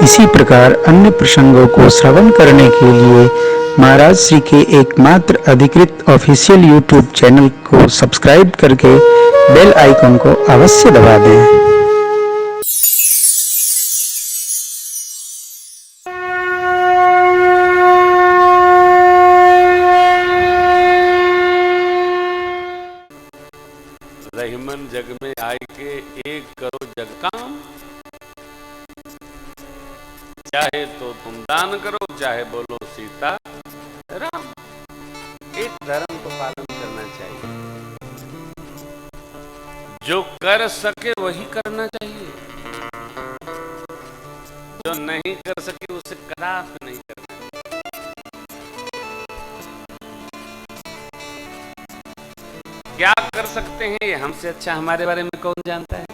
इसी प्रकार अन्य प्रसंगों को श्रवण करने के लिए महाराज श्री के एकमात्र अधिकृत ऑफिशियल यूट्यूब चैनल को सब्सक्राइब करके बेल आइकन को अवश्य दबा दें। रहीमन जग में आय के एक करो जग काम, चाहे तो तुम दान करो चाहे बोलो सीता राम। एक धर्म को पालन करना चाहिए, जो कर सके वही करना चाहिए, जो नहीं कर सके उसे कदापि नहीं करना। क्या कर सकते हैं ये हमसे अच्छा हमारे बारे में कौन जानता है।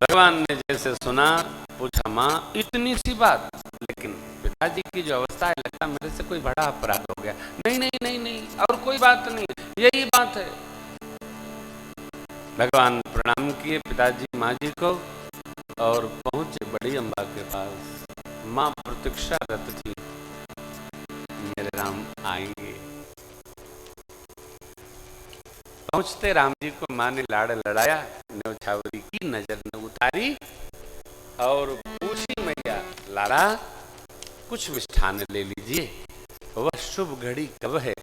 भगवान ने जैसे सुना पूछा, माँ इतनी सी बात, लेकिन पिताजी की जो अवस्था है लगता मेरे से कोई बड़ा अपराध हो गया। नहीं नहीं नहीं नहीं, और कोई बात नहीं, यही बात है। भगवान प्रणाम किए पिताजी माँ जी को और पहुंचे बड़ी अम्बा के पास। माँ प्रतीक्षारत थी, मेरे राम आएंगे। पहुंचते राम जी को माँ ने लाड़ लड़ाया, न्यौछावरी की नजर न उतारी और पूछी, मैया लाड़ा कुछ मिष्ठान ले लीजिए, वह शुभ घड़ी कब है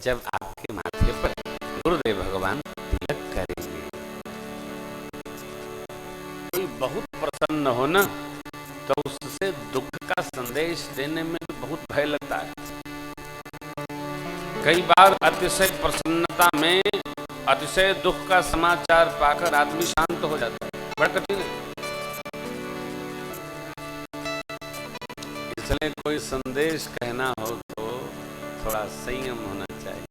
जब आपके माथे पर गुरुदेव भगवान तिलक करेंगे। कोई बहुत प्रसन्न हो ना तो उससे दुख का संदेश देने में बहुत भय लगता है। कई बार अतिशय प्रसन्नता में अतिशय दुख का समाचार पाकर आदमी शांत हो जाता है, बड़ा कठिन है। इसलिए कोई संदेश कहना हो तो थोड़ा संयम होना चाहिए।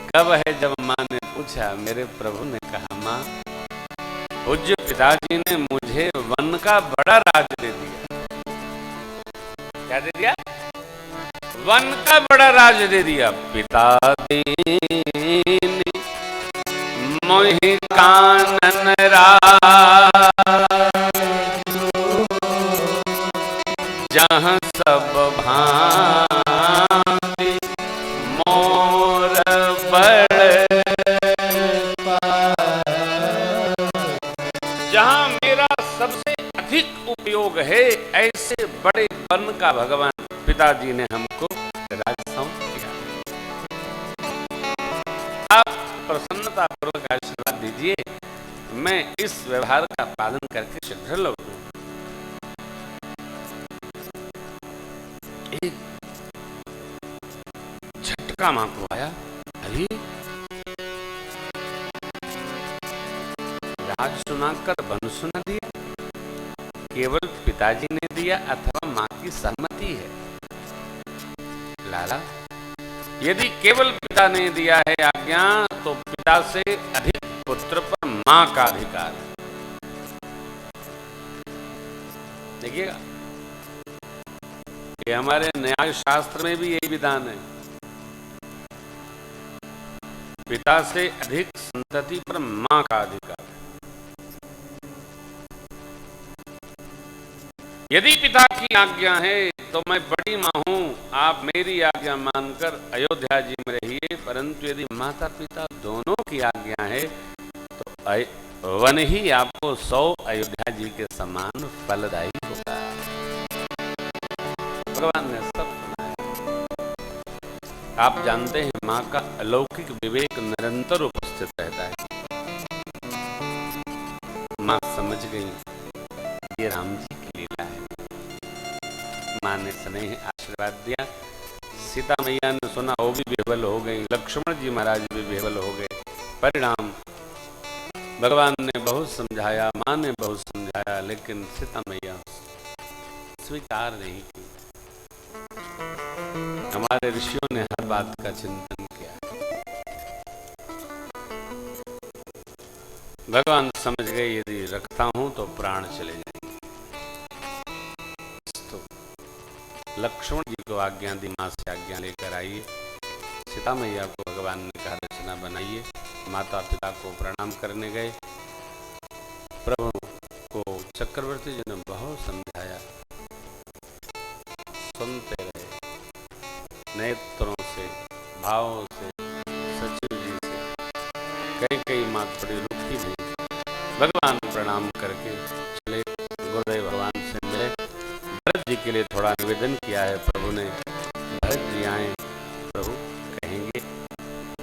कब है जब माँ ने पूछा, मेरे प्रभु ने कहा, माँ पूज्य पिताजी ने मुझे वन का बड़ा राज दे दिया। क्या दे दिया? वन का बड़ा राज दे दिया। पिता दीन मोहि कानन राज, जहाँ सब भांति मोर बड़, जहाँ मेरा सबसे अधिक उपयोग है, ऐसे बड़े वन का भगवान पिताजी ने हमको राज सौंप दिया। आप प्रसन्नता पूर्वक आशीर्वाद दीजिए, मैं इस व्यवहार का पालन करके शीघ्र लौटूं। एक झटका मां को आया, अरे राज सुनाकर वन सुना दिया, केवल पिताजी ने दिया अथवा मां की सहमति है। लाला यदि केवल पिता ने दिया है आज्ञा तो पिता से अधिक पुत्र पर मां का अधिकार है। देखिएगा, ये हमारे न्याय शास्त्र में भी यही विधान है, पिता से अधिक संतति पर मां का अधिकार है। यदि पिता की आज्ञा है तो मैं बड़ी मां हूं, आप मेरी आज्ञा मानकर अयोध्या जी में रहिए, परंतु यदि माता पिता दोनों की आज्ञा है तो वन ही आपको 100 अयोध्या जी के समान फलदायी होगा। भगवान ने सब सुनाया। आप जानते हैं मां का अलौकिक विवेक निरंतर उपस्थित रहता है। मां समझ गई ये राम जी की लीला है। मां ने स्नेह आशीर्वाद दिया। सीता मैया ने सुना, वो भी बेहवल हो गई। लक्ष्मण जी महाराज भी बेहवल हो गए। परिणाम भगवान ने बहुत समझाया, मां ने बहुत समझाया, लेकिन सीता मैया स्वीकार नहीं की। हमारे ऋषियों ने हर बात का चिंतन किया। भगवान समझ गए यदि रखता हूं तो प्राण चले जाएंगे। तो लक्ष्मण जी को आज्ञा दी, मां से आज्ञा लेकर आइए। सीता मैया को भगवान ने कहा दक्षिणा बनाइए। माता पिता को प्रणाम करने गए। प्रभु को चक्रवर्ती जी ने बहुत समझाया, सुनते रहे, नेत्रों से, भावों से, सचिव जी से। कई माँ थोड़ी रुकी नहीं, भगवान प्रणाम करके चले, गुरुदेव भगवान से मिले। भरत जी के लिए थोड़ा निवेदन किया है प्रभु ने। भरत जी आए, प्रभु कहेंगे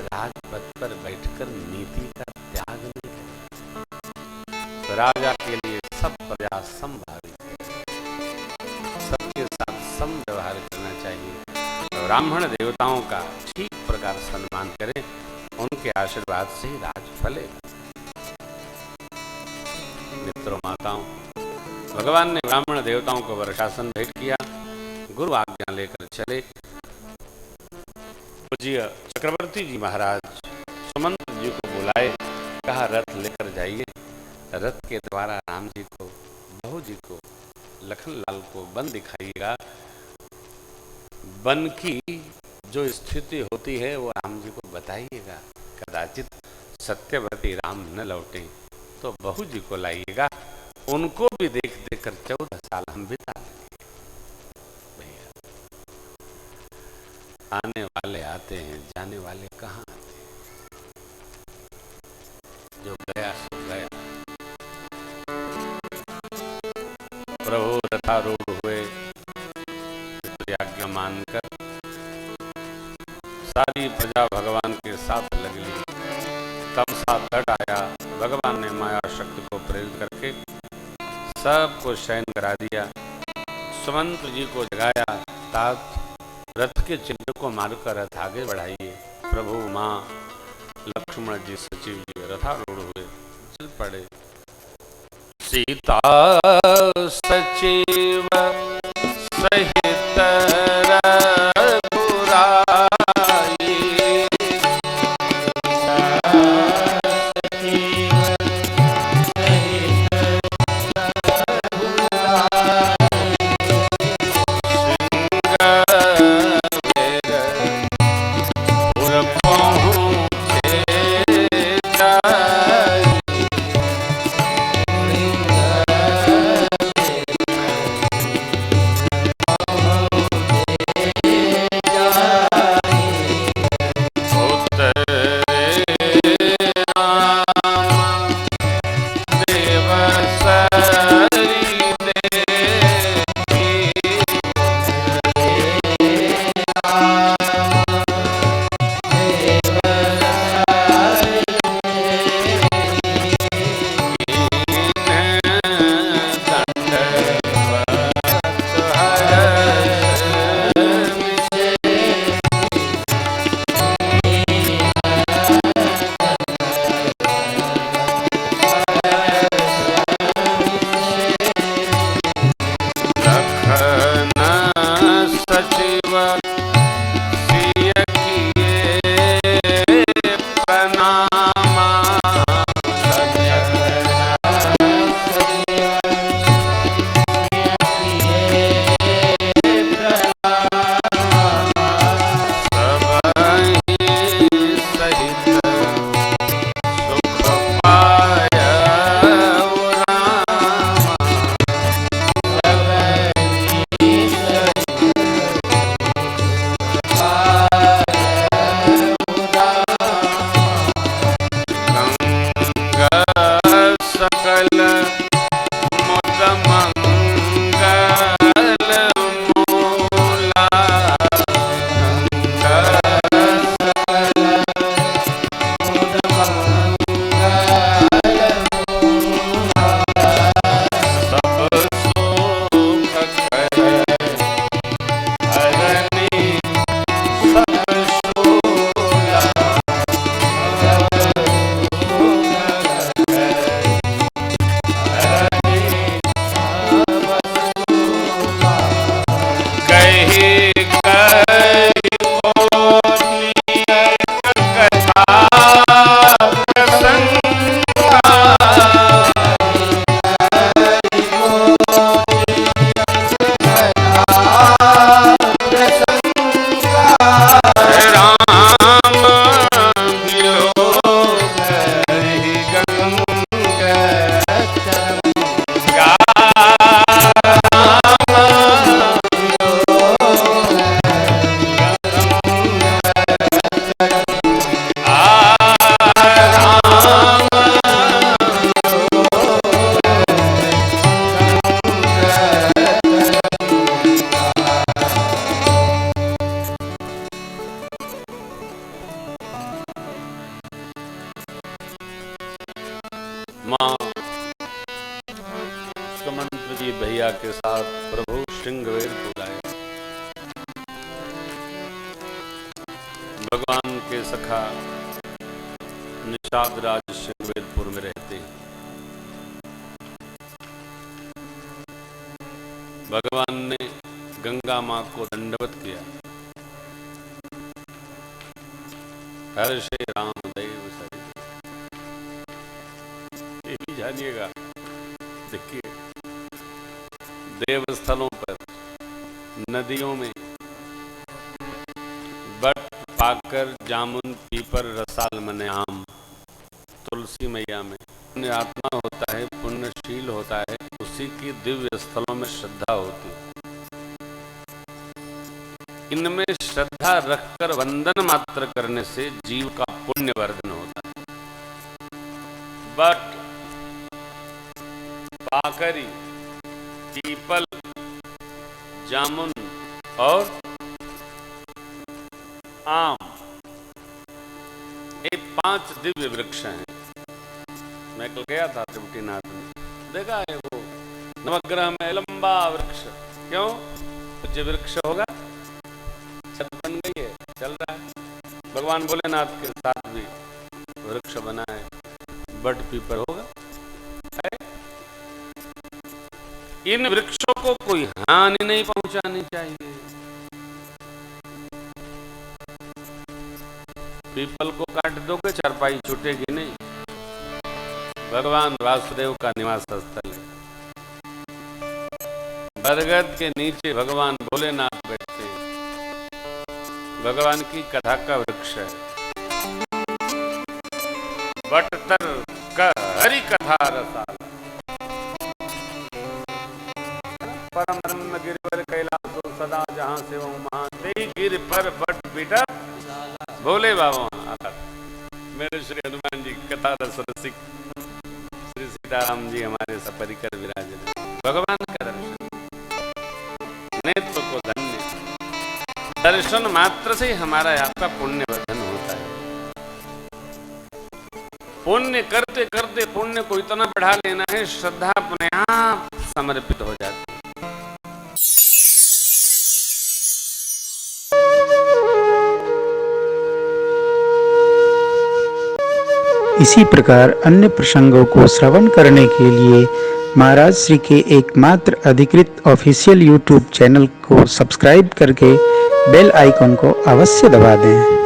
राजपथ पर बैठकर नीति का त्याग नहीं है। तो राजा के लिए सब प्रजा समभावित है, सबके साथ सम व्यवहार करना चाहिए। ब्राह्मण देवताओं का ठीक प्रकार सम्मान करें, उनके आशीर्वाद से ही राज फलेगा। मित्रों, माताओं, भगवान ने ब्राह्मण देवताओं को वर्षासन भेंट किया, गुरु आज्ञा लेकर चले। पूज्य चक्रवर्ती जी महाराज सुमंत जी को बुलाए, कहा रथ लेकर जाइए। रथ के द्वारा राम जी को, बहू जी को, लखन लाल को वन दिखाइएगा। वन की जो स्थिति होती है वो राम जी को बताइएगा। कदाचित सत्यव्रती राम न लौटे तो बहू जी को लाइएगा, उनको भी देख देख कर 14 साल हम बिता लेंगे। भैया, आने वाले आते हैं, जाने वाले कहाँ आते हैं। जो गया सो गया। प्रभु रथारूढ़ हुए, आज्ञा मानकर सारी प्रजा भगवान के साथ लगी। तमसा तट आया, भगवान ने माया शक्ति को प्रेरित करके सबको शयन करा दिया। सुमंत जी को जगाया, तात रथ के चिन्ह को मारकर रथ आगे बढ़ाइए। प्रभु, माँ, लक्ष्मण जी, सचिव जी रथारूढ़ हुए, चल पड़े। सीता सचिव सहित जी भैया के साथ प्रभु श्रृंगवेरपुर आए। भगवान के सखा निषाद राज श्रृंगवेरपुर में रहते हैं। भगवान ने गंगा मां को दंडवत किया। हर्षे रामदेव सरे, ये भी जानिएगा। देखिए, देवस्थलों पर, नदियों में बट, पाकर, जामुन, पीपर, रसाल, मने, आम, तुलसी मैया में पुण्य आत्मा होता है, पुण्यशील होता है, उसी की दिव्य स्थलों में श्रद्धा होती है। इनमें श्रद्धा रखकर वंदन मात्र करने से जीव का पुण्य वर्धन होता है। बट, पाकरी, पीपल, जामुन और आम, ये 5 दिव्य वृक्ष हैं। मैं कल गया था त्रिपुटीनाथ में, देखा है वो नवग्रह में लंबा वृक्ष। क्यों? पूज्य वृक्ष होगा, छत बन गई है, चल रहा है। भगवान भोलेनाथ के साथ भी वृक्ष बना है, बट पीपर होगा है? इन वृक्षों को कोई हानि नहीं पहुंचानी चाहिए। पीपल को काट दोगे, चारपाई छूटेगी नहीं। भगवान वासुदेव का निवास स्थल है। बरगद के नीचे भगवान भोलेनाथ बैठते हैं। भगवान की कथा का वृक्ष है। बटतर का हरि कथा रसाल, परम ब्रह्म गिरिवर कैलाश सदा जहां से वो महान, तेरी गिर पर बट बेटा भोले बाबा। मेरे श्री हनुमान जी कथा रस रसिक, श्री सीताराम जी हमारे सपरिकर विराजमान। भगवान का दर्शन, नेत्र को धन्य, दर्शन मात्र से हमारा आपका पुण्य वर्धन होता है। पुण्य करते करते पुण्य को इतना बढ़ा लेना है, श्रद्धा अपने आप समर्पित हो जाती है। इसी प्रकार अन्य प्रसंगों को श्रवण करने के लिए महाराज श्री के एकमात्र अधिकृत ऑफिशियल यूट्यूब चैनल को सब्सक्राइब करके बेल आइकन को अवश्य दबा दें।